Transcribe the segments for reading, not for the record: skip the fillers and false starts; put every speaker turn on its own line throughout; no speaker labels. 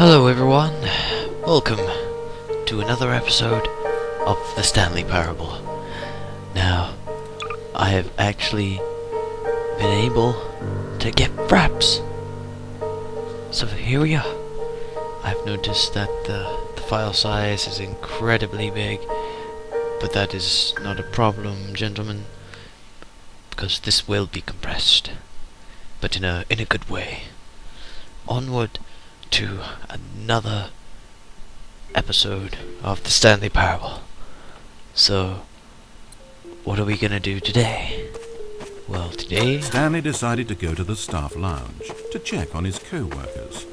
Hello everyone, welcome to another episode of the Stanley Parable. Now, I have actually been able to get fraps. So here we are. I've noticed that the file size is incredibly big, but that is not a problem, gentlemen, because this will be compressed, but in a good way. Onward to another episode of the Stanley Parable. So, what are we gonna do today? Well, today
Stanley decided to go to the staff lounge to check on his co-workers.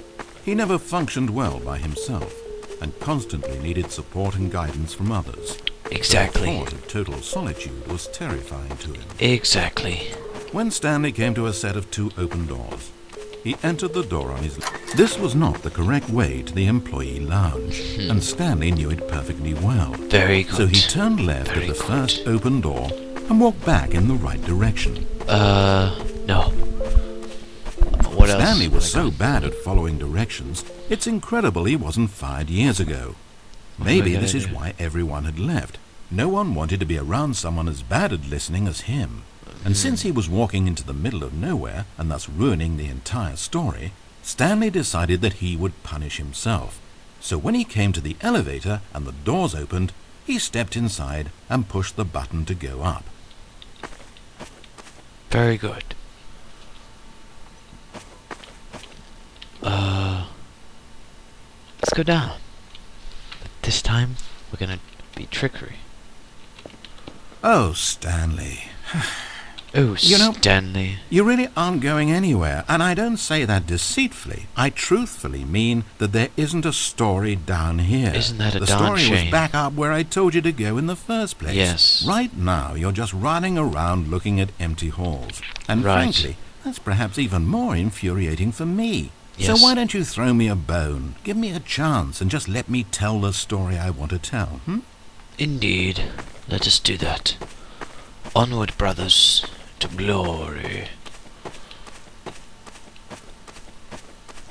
He never functioned well by himself and constantly needed support and guidance from others.
exactly.
The thought of total solitude was terrifying to him.
Exactly.
When Stanley came to a set of 2 open doors, he entered the door on his left. This was not the correct way to the employee lounge, and Stanley knew it perfectly well.
Very good.
So he turned left
Very
at the
good.
first open door and walked back in the right direction.
No. What else?
Stanley was so bad at following directions, it's incredible he wasn't fired years ago. Maybe this is why everyone had left. No one wanted to be around someone as bad at listening as him. And since he was walking into the middle of nowhere and thus ruining the entire story, Stanley decided that he would punish himself. So when he came to the elevator and the doors opened, he stepped inside and pushed the button to go up.
Very good. Let's go down. But this time, we're gonna be trickery.
Oh, Stanley.
Oh,
You know,
Stanley.
You really aren't going anywhere, and I don't say that deceitfully. I truthfully mean that there isn't a story down here.
Isn't that a
the
darn
story
shame?
was back up where I told you to go in the first place.
Yes.
Right now, you're just running around looking at empty halls. And
Right.
frankly, that's perhaps even more infuriating for me.
Yes.
So why don't you throw me a bone? Give me a chance and just let me tell the story I want to tell,
Indeed. Let us do that. Onward, brothers, to glory.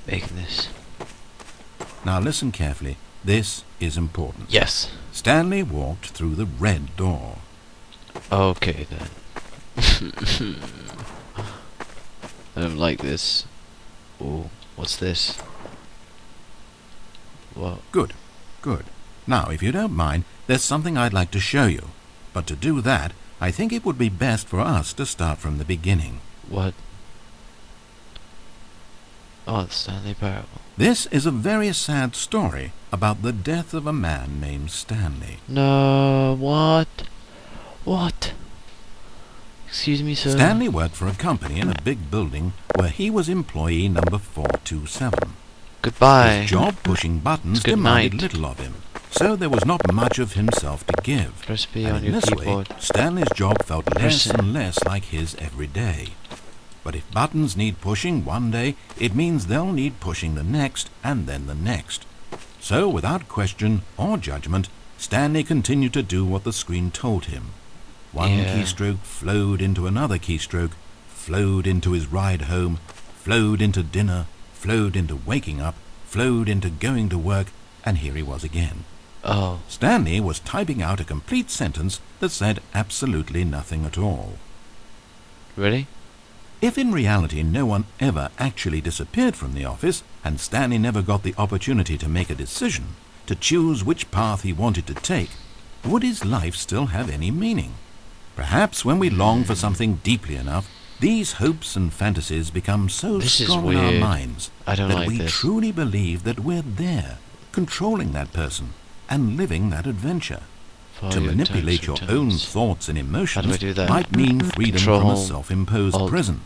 Making this.
Now listen carefully. This is important.
Yes.
Stanley walked through the red door.
Okay then. I don't like this. Oh, what's this? What?
Good, good. Now, if you don't mind, there's something I'd like to show you. But to do that, I think it would be best for us to start from the beginning.
What? Oh, the Stanley Parable.
This is a very sad story about the death of a man named Stanley.
No, what? What? Excuse me, sir.
Stanley worked for a company in a big building where he was employee number 427.
Goodbye.
His job pushing buttons
Good
demanded
night.
little of him, so there was not much of himself to give.
Press B
And
on
in
your
this
keyboard.
way, Stanley's job felt less
Press it.
and less like his every day. But if buttons need pushing one day, it means they'll need pushing the next, and then the next. So, without question or judgment, Stanley continued to do what the screen told him. One
Yeah.
keystroke flowed into another keystroke, flowed into his ride home, flowed into dinner, flowed into waking up, flowed into going to work, and here he was again.
Oh,
Stanley was typing out a complete sentence that said absolutely nothing at all.
really?
If in reality no one ever actually disappeared from the office, and Stanley never got the opportunity to make a decision, to choose which path he wanted to take, would his life still have any meaning? Perhaps when we long for something deeply enough, these hopes and fantasies become so
This is
strong in our
weird.
minds
I don't
that
like
we
this.
truly believe that we're there, controlling that person and living that adventure.
Follow
To
your
manipulate
types
your
of
own
tones.
thoughts and emotions
How do I do that?
might mean freedom
Control,
from a self-imposed
Alt.
prison.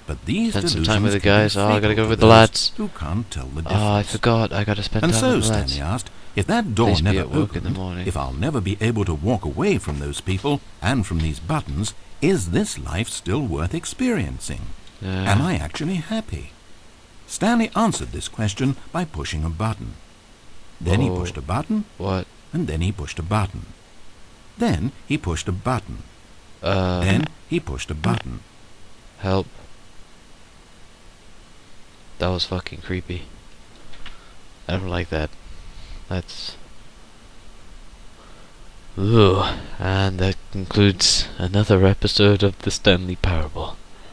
But these
Spend some
delusions
time with the
can be
guys. Oh, I gotta
fatal
go
to
with the
those
lads.
who can't tell the difference.
Oh, I forgot. I gotta spend
And
time
so
with the lads.
Stanley asked, if that door
Please be
never
at work in the
opened,
morning.
if I'll never be able to walk away from those people and from these buttons, is this life still worth experiencing?
Yeah.
Am I actually happy? Stanley answered this question by pushing a button. Then he
Whoa.
pushed a button,
What?
and then he pushed a button. Then he pushed a button.
Uh,
Then he pushed a button.
help. That was fucking creepy. I don't like that. That's... Ooh. And that concludes another episode of the Stanley Parable.